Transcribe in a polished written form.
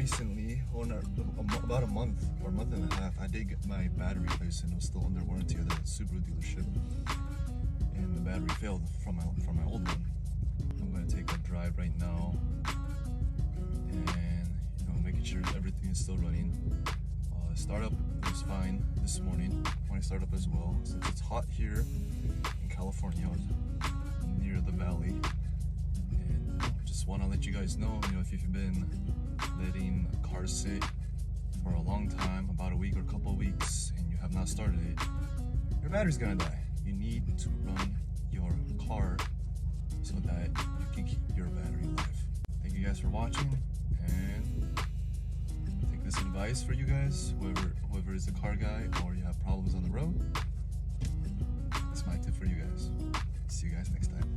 recently, about a month or a month and a half, I did get my battery replaced and it was still under warranty at the Subaru dealership. And the battery failed from my old one. I'm gonna take a drive right now and making sure everything is still running. Startup was fine this morning when I started up as well. Since it's hot here in California, I was near the valley, and just want to let you guys know, if you've been letting a car sit for a long time, about a week or a couple of weeks, and you have not started it, your battery's gonna die. You need to run your car so that you can keep your battery alive. Thank you guys for watching, and take this advice for you guys, whoever is a car guy or you have problems on the road. It's my tip for you guys. See you guys next time.